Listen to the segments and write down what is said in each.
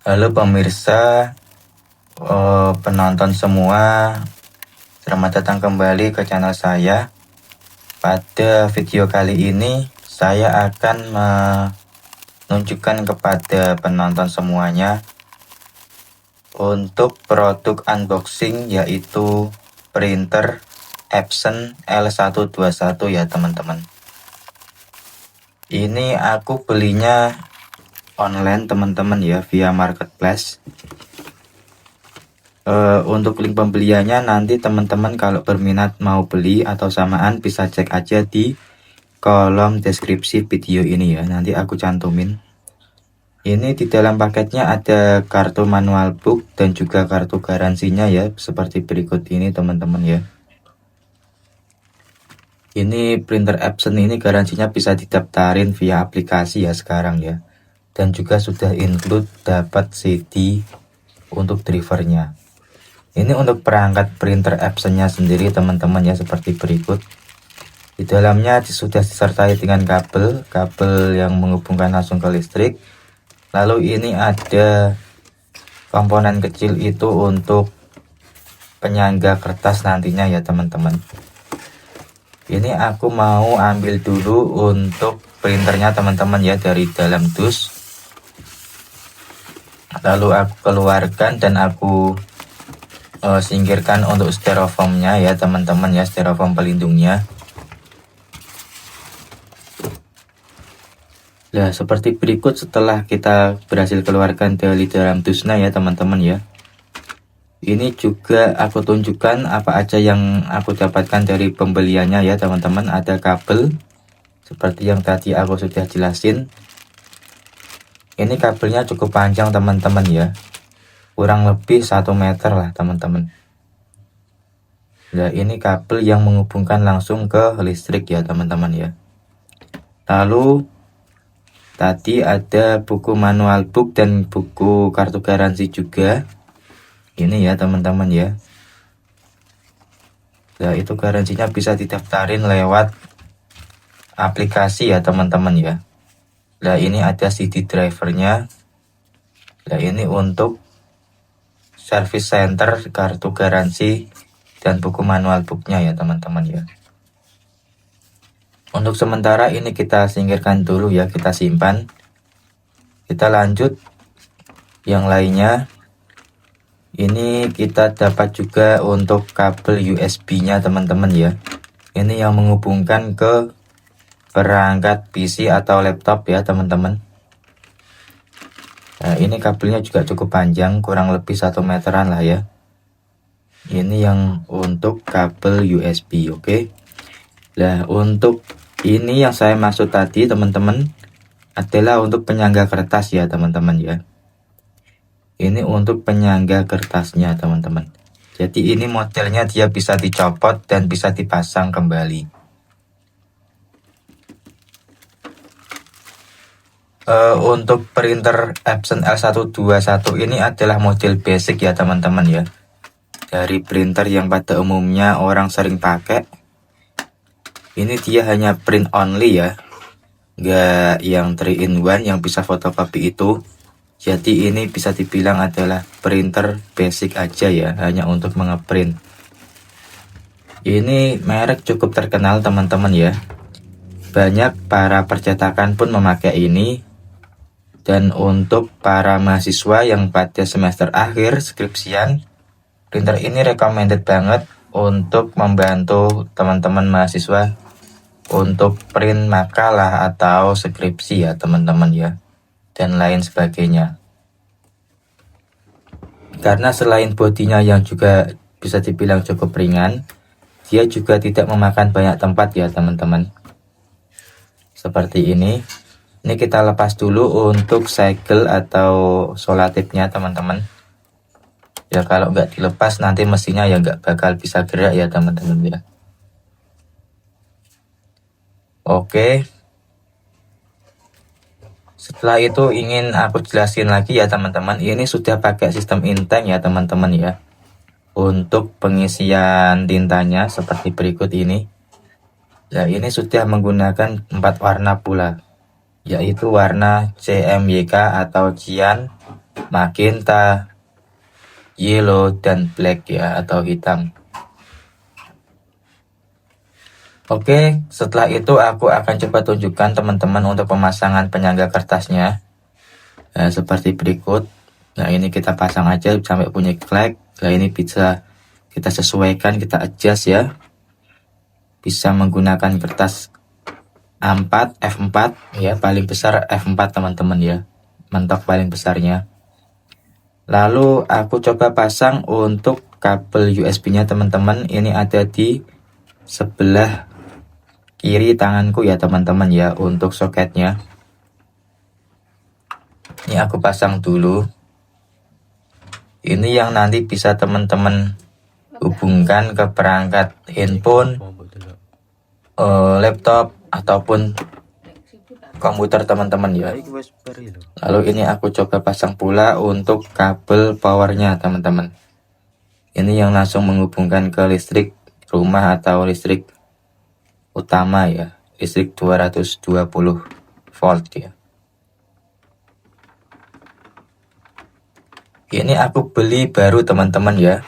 Halo pemirsa, penonton semua, selamat datang kembali ke channel saya. Pada video kali ini, saya akan menunjukkan kepada penonton semuanya untuk produk unboxing, yaitu printer Epson L121 ya teman-teman. Ini aku belinya online teman-teman ya, via marketplace. Untuk link pembeliannya nanti teman-teman kalau berminat mau beli atau samaan bisa cek aja di kolom deskripsi video ini ya, nanti aku cantumin. Ini di dalam paketnya ada kartu manual book dan juga kartu garansinya ya, seperti berikut ini teman-teman ya. Ini printer Epson ini garansinya bisa didaftarin via aplikasi ya sekarang ya, dan juga sudah include dapat CD untuk drivernya. Ini untuk perangkat printer Epson-nya sendiri teman-teman ya, seperti berikut. Di dalamnya sudah disertai dengan kabel yang menghubungkan langsung ke listrik. Lalu ini ada komponen kecil itu untuk penyangga kertas nantinya ya teman-teman. Ini aku mau ambil dulu untuk printernya teman-teman ya dari dalam dus. Lalu aku keluarkan dan aku singkirkan untuk styrofoamnya ya teman-teman ya, styrofoam pelindungnya. Nah, seperti berikut setelah kita berhasil keluarkan dari dalam dusnya ya teman-teman ya. Ini juga aku tunjukkan apa aja yang aku dapatkan dari pembeliannya ya teman-teman. Ada kabel seperti yang tadi aku sudah jelasin. Ini kabelnya cukup panjang teman-teman ya, kurang lebih 1 meter lah teman-teman. Nah, ini kabel yang menghubungkan langsung ke listrik ya teman-teman ya. Lalu tadi ada buku manual book dan buku kartu garansi juga. Ini ya teman-teman ya. Nah, itu garansinya bisa didaftarin lewat aplikasi ya teman-teman ya. Nah, ini ada CD drivernya. Nah, ini untuk service center, kartu garansi, dan buku manual booknya ya teman-teman ya. Untuk sementara ini kita singkirkan dulu ya, kita simpan. Kita lanjut yang lainnya. Ini kita dapat juga untuk kabel USB nya teman-teman ya. Ini yang menghubungkan ke perangkat PC atau laptop ya teman-teman. Nah, ini kabelnya juga cukup panjang, kurang lebih 1 meteran lah ya. Ini yang untuk kabel USB, oke. Nah, untuk ini yang saya maksud tadi teman-teman adalah untuk penyangga kertas ya teman-teman ya. Ini untuk penyangga kertasnya teman-teman. Jadi ini modelnya dia bisa dicopot dan bisa dipasang kembali. Untuk printer Epson L121 ini adalah model basic ya teman-teman ya. Dari printer yang pada umumnya orang sering pakai. Ini dia hanya print only ya, nggak yang 3 in 1 yang bisa fotokopi itu. Jadi ini bisa dibilang adalah printer basic aja ya, hanya untuk mengeprint. Ini merek cukup terkenal teman-teman ya. Banyak para percetakan pun memakai ini. Dan untuk para mahasiswa yang pada semester akhir skripsian, printer ini recommended banget untuk membantu teman-teman mahasiswa untuk print makalah atau skripsi ya teman-teman ya, dan lain sebagainya. Karena selain bodinya yang juga bisa dibilang cukup ringan, dia juga tidak memakan banyak tempat ya teman-teman. Seperti ini. Ini kita lepas dulu untuk segel atau solatipnya teman-teman. Ya kalau nggak dilepas nanti mesinnya ya nggak bakal bisa gerak ya teman-teman ya. Oke. Setelah itu ingin aku jelasin lagi ya teman-teman. Ini sudah pakai sistem intank ya teman-teman ya. Untuk pengisian tintanya seperti berikut ini. Ya ini sudah menggunakan 4 warna pula. yaitu warna CMYK atau cyan, magenta, yellow, dan black ya, atau hitam. Oke, setelah itu aku akan coba tunjukkan teman-teman untuk pemasangan penyangga kertasnya. Nah, seperti berikut. Nah, ini kita pasang aja sampai punya flag. Nah, ini bisa kita sesuaikan, kita adjust ya. Bisa menggunakan kertas A4, F4 ya, paling besar F4 teman-teman ya. Mentok paling besarnya. Lalu aku coba pasang untuk kabel USB-nya teman-teman. Ini ada di sebelah kiri tanganku ya teman-teman ya, untuk soketnya. Ini aku pasang dulu. Ini yang nanti bisa teman-teman hubungkan ke perangkat handphone, laptop, ataupun komputer teman-teman ya. Lalu ini aku coba pasang pula untuk kabel powernya teman-teman. Ini yang langsung menghubungkan ke listrik rumah atau listrik utama ya, listrik 220 volt ya. Ini aku beli baru teman-teman ya.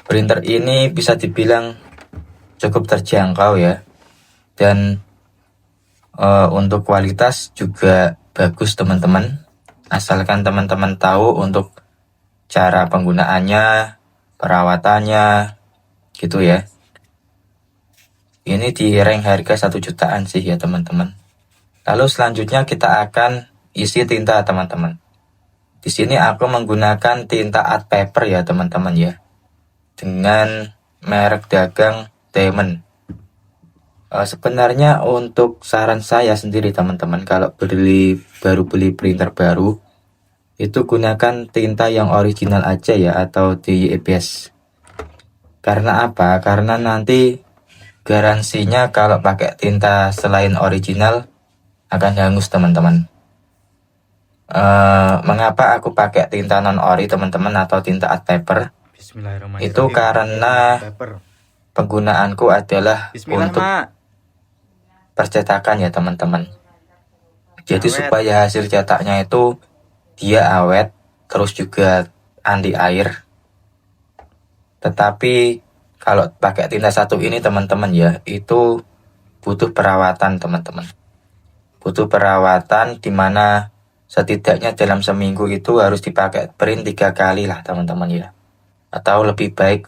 Printer ini bisa dibilang cukup terjangkau ya, dan untuk kualitas juga bagus teman-teman, asalkan teman-teman tahu untuk cara penggunaannya, perawatannya gitu ya. Ini di rank harga 1 jutaan sih ya teman-teman. Lalu selanjutnya kita akan isi tinta teman-teman. Di sini aku menggunakan tinta art paper ya teman-teman ya, dengan merek dagang Diamond. Sebenarnya untuk saran saya sendiri teman-teman, kalau baru beli printer baru, itu gunakan tinta yang original aja ya, atau di EBS. Karena apa? Karena nanti garansinya kalau pakai tinta selain original akan hangus teman-teman. Mengapa aku pakai tinta non ori teman-teman, atau tinta art paper? Itu karena penggunaanku adalah untuk percetakan ya teman-teman. Jadi supaya hasil cetaknya itu dia awet, terus juga anti air. Tetapi kalau pakai tinta satu ini teman-teman ya, itu butuh perawatan teman-teman. Butuh perawatan dimana setidaknya dalam seminggu itu harus dipakai print 3 kali lah teman-teman ya. Atau lebih baik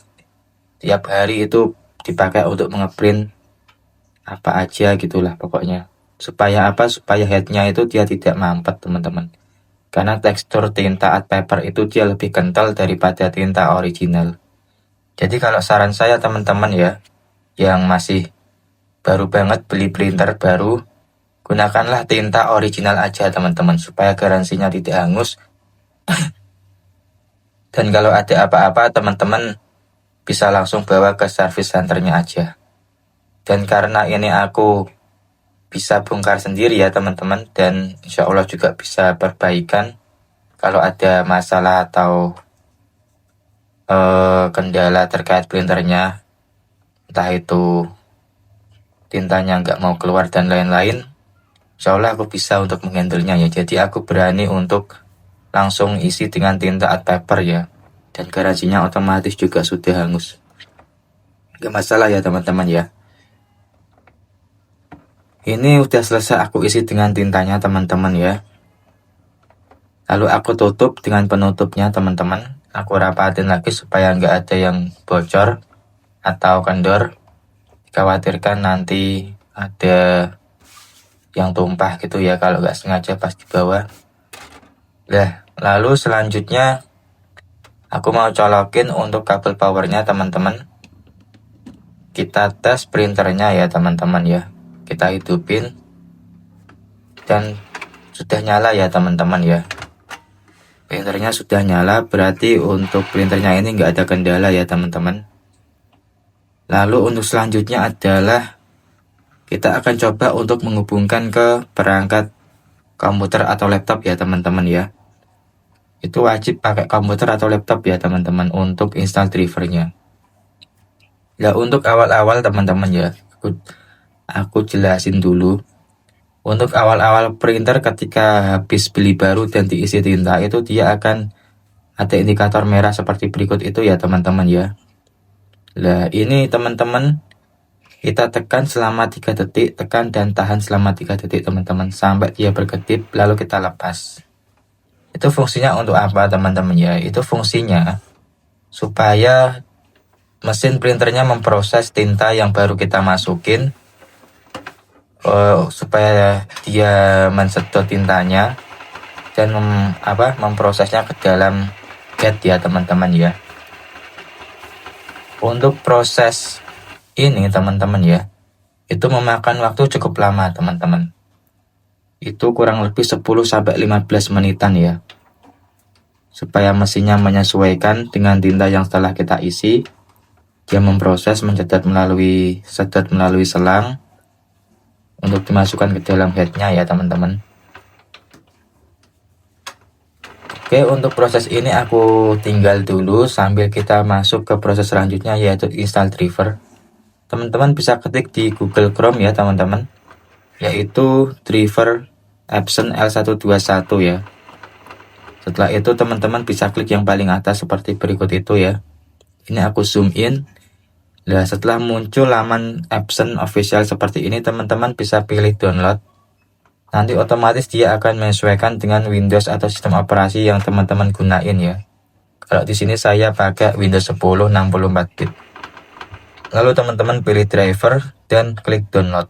tiap hari itu dipakai untuk ngeprint apa aja gitulah pokoknya. Supaya apa? Supaya headnya itu dia tidak mampet teman-teman. Karena tekstur tinta art paper itu dia lebih kental daripada tinta original. Jadi kalau saran saya teman-teman ya, yang masih baru banget beli printer baru, gunakanlah tinta original aja teman-teman, supaya garansinya tidak hangus. Dan kalau ada apa-apa teman-teman bisa langsung bawa ke service centernya aja. Dan karena ini aku bisa bongkar sendiri ya teman-teman, dan insya Allah juga bisa perbaikan kalau ada masalah atau kendala terkait printernya, entah itu tintanya nggak mau keluar dan lain-lain, insya Allah aku bisa untuk menghandlenya ya. Jadi aku berani untuk langsung isi dengan tinta art paper ya, dan garansinya otomatis juga sudah hangus, nggak masalah ya teman-teman ya. Ini udah selesai aku isi dengan tintanya teman-teman ya. Lalu aku tutup dengan penutupnya teman-teman. Aku rapatin lagi supaya nggak ada yang bocor atau kendor. Dikhawatirkan nanti ada yang tumpah gitu ya kalau nggak sengaja pas di bawah. Nah, lalu selanjutnya aku mau colokin untuk kabel powernya teman-teman. Kita tes printernya ya teman-teman ya. Kita hidupin dan sudah nyala ya teman-teman ya. Printernya sudah nyala, berarti untuk printernya ini nggak ada kendala ya teman-teman. Lalu untuk selanjutnya adalah kita akan coba untuk menghubungkan ke perangkat komputer atau laptop ya teman-teman ya. Itu wajib pakai komputer atau laptop ya teman-teman untuk install drivernya. Ya untuk awal-awal teman-teman ya, aku jelasin dulu. Untuk awal-awal printer ketika habis beli baru dan diisi tinta itu dia akan ada indikator merah seperti berikut itu ya teman-teman ya. Nah ini teman-teman, kita tekan selama 3 detik, tekan dan tahan selama 3 detik teman-teman, sampai dia berkedip lalu kita lepas. Itu fungsinya untuk apa teman-teman ya? Itu fungsinya supaya mesin printernya memproses tinta yang baru kita masukin, supaya dia mensedot tintanya dan memprosesnya ke dalam cat ya teman-teman ya. Untuk proses ini teman-teman ya, itu memakan waktu cukup lama teman-teman. Itu kurang lebih 10-15 menitan ya. Supaya mesinnya menyesuaikan dengan tinta yang setelah kita isi. Dia memproses sedot melalui selang untuk dimasukkan ke dalam headnya ya teman-teman. Oke, untuk proses ini aku tinggal dulu sambil kita masuk ke proses selanjutnya, yaitu install driver. Teman-teman bisa ketik di Google Chrome ya teman-teman, yaitu driver Epson L121 ya. Setelah itu teman-teman bisa klik yang paling atas seperti berikut itu ya. Ini aku zoom in. Nah, setelah muncul laman Epson official seperti ini, teman-teman bisa pilih download. Nanti otomatis dia akan menyesuaikan dengan Windows atau sistem operasi yang teman-teman gunain ya. Kalau di sini saya pakai Windows 10 64 bit. Lalu teman-teman pilih driver dan klik download.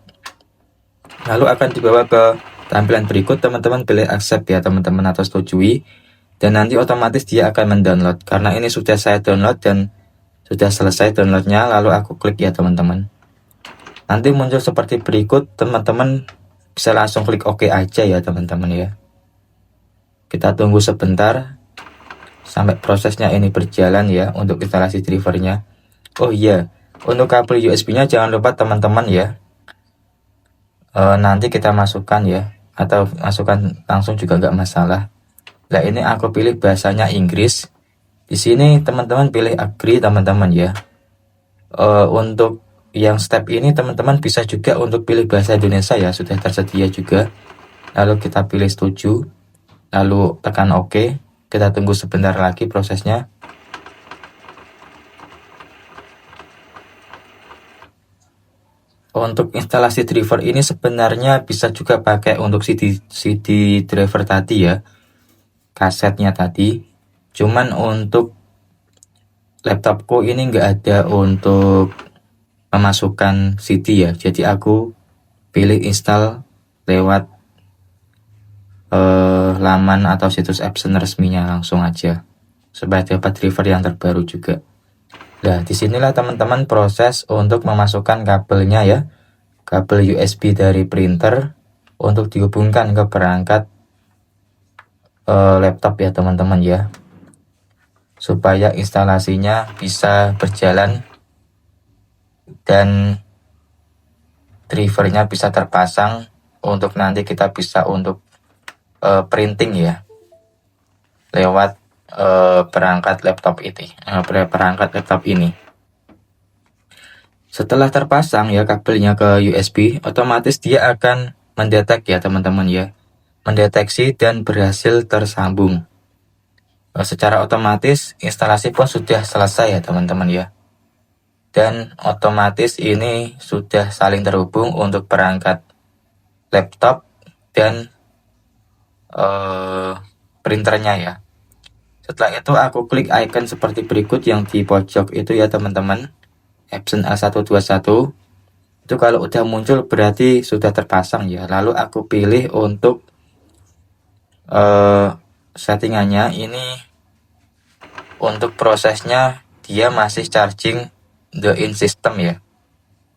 Lalu akan dibawa ke tampilan berikut, teman-teman pilih accept ya teman-teman atau setujui. Dan nanti otomatis dia akan mendownload. Karena ini sudah saya download dan sudah selesai downloadnya, lalu aku klik ya teman-teman. Nanti muncul seperti berikut, teman-teman bisa langsung klik OK aja ya teman-teman ya. Kita tunggu sebentar sampai prosesnya ini berjalan ya untuk instalasi drivernya. Oh iya, untuk kabel USB-nya jangan lupa teman-teman ya. Nanti kita masukkan ya, atau masukkan langsung juga nggak masalah. Nah ini aku pilih bahasanya Inggris. Di sini teman-teman pilih agree teman-teman ya. Untuk yang step ini teman-teman bisa juga untuk pilih bahasa Indonesia ya, sudah tersedia juga. Lalu kita pilih setuju, lalu tekan OK. Kita tunggu sebentar lagi prosesnya. Untuk instalasi driver ini sebenarnya bisa juga pakai untuk CD driver tadi ya, kasetnya tadi. Cuman untuk laptopku ini nggak ada untuk memasukkan CD ya, jadi aku pilih install lewat laman atau situs Epson resminya langsung aja, supaya dapat driver yang terbaru juga. Nah disinilah teman-teman proses untuk memasukkan kabelnya ya, kabel USB dari printer untuk dihubungkan ke perangkat laptop ya teman-teman ya, supaya instalasinya bisa berjalan dan drivernya bisa terpasang untuk nanti kita bisa untuk printing ya lewat perangkat laptop ini. Setelah terpasang ya kabelnya ke USB, otomatis dia akan mendetek ya teman-teman ya, mendeteksi dan berhasil tersambung. Secara otomatis instalasi pun sudah selesai ya teman-teman ya. Dan otomatis ini sudah saling terhubung untuk perangkat laptop dan printernya ya. Setelah itu aku klik icon seperti berikut yang di pojok itu ya teman-teman, Epson L121. Itu kalau udah muncul berarti sudah terpasang ya. Lalu aku pilih untuk settingannya ini, untuk prosesnya dia masih charging the in system ya,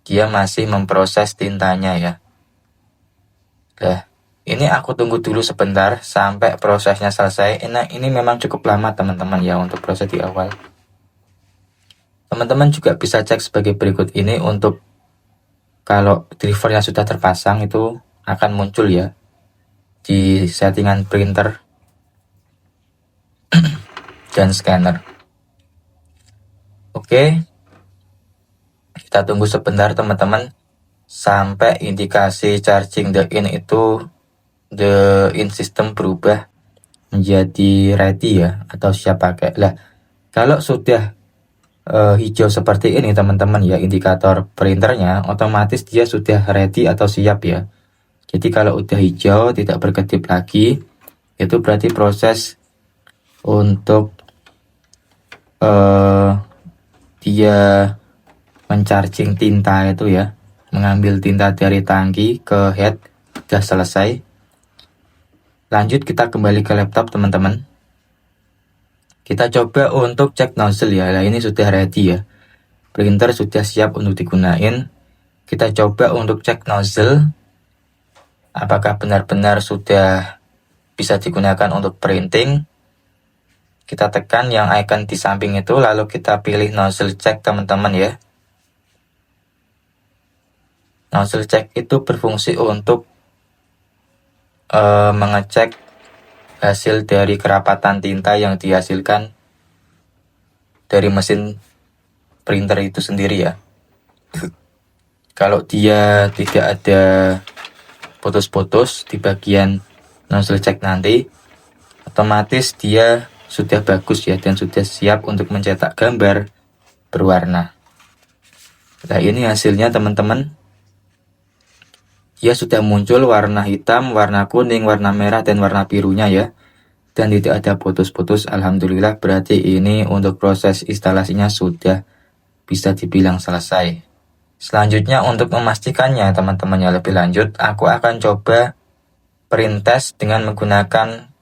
dia masih memproses tintanya ya. Nah ini aku tunggu dulu sebentar sampai prosesnya selesai. Ini memang cukup lama teman-teman ya untuk proses di awal. Teman-teman juga bisa cek sebagai berikut ini, untuk kalau drivernya sudah terpasang itu akan muncul ya di settingan printer dan scanner. Oke, kita tunggu sebentar teman-teman. sampai indikasi charging the in itu, the in system berubah menjadi ready ya, atau siap pakai. Lah, kalau sudah hijau seperti ini teman-teman ya, indikator printernya, otomatis dia sudah ready atau siap ya. Jadi kalau udah hijau tidak berkedip lagi, itu berarti proses untuk dia mencharging tinta itu ya, mengambil tinta dari tangki ke head, sudah selesai. Lanjut kita kembali ke laptop teman-teman. Kita coba untuk cek nozzle ya. Nah, ini sudah ready ya. Printer sudah siap untuk digunain. Kita coba untuk cek nozzle. Apakah benar-benar sudah bisa digunakan untuk printing. Kita tekan yang icon di samping itu, lalu kita pilih nozzle check teman-teman ya. Nozzle check itu berfungsi untuk mengecek hasil dari kerapatan tinta yang dihasilkan dari mesin printer itu sendiri ya. Kalau dia tidak ada putus-putus di bagian nozzle check nanti, otomatis dia sudah bagus ya, dan sudah siap untuk mencetak gambar berwarna. Nah, ini hasilnya teman-teman. Dia sudah muncul warna hitam, warna kuning, warna merah, dan warna birunya ya. Dan tidak ada putus-putus, alhamdulillah. Berarti ini untuk proses instalasinya sudah bisa dibilang selesai. Selanjutnya untuk memastikannya teman-teman yang lebih lanjut, aku akan coba print test dengan menggunakan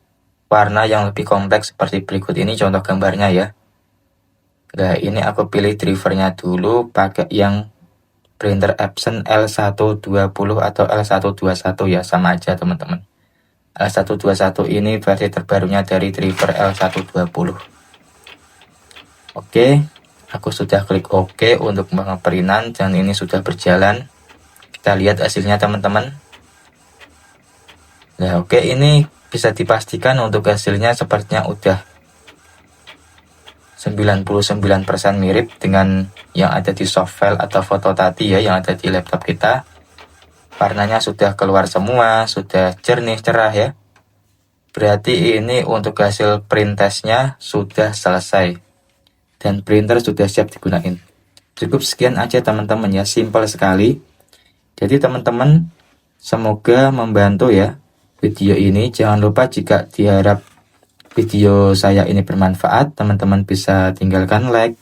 warna yang lebih kompleks seperti berikut ini contoh gambarnya ya. Nah, ini aku pilih drivernya dulu, pakai yang printer Epson L120 atau L121 ya, sama aja teman-teman. L121 ini versi terbarunya dari driver L120. Oke, aku sudah klik OK untuk pengeprintan dan ini sudah berjalan. Kita lihat hasilnya teman-teman. Nah, oke, ini bisa dipastikan untuk hasilnya sepertinya udah 99% mirip dengan yang ada di soft file atau foto tadi ya, yang ada di laptop kita. Warnanya sudah keluar semua, sudah jernih cerah ya. Berarti ini untuk hasil print testnya sudah selesai dan printer sudah siap digunain. Cukup sekian aja teman-teman ya, simpel sekali. Jadi teman-teman, semoga membantu ya video ini. Jangan lupa jika diharap video saya ini bermanfaat, teman-teman bisa tinggalkan like,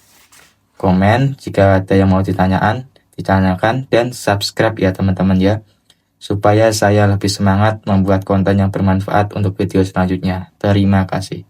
komen, jika ada yang mau ditanyakan, dan subscribe ya teman-teman ya, supaya saya lebih semangat membuat konten yang bermanfaat untuk video selanjutnya. Terima kasih.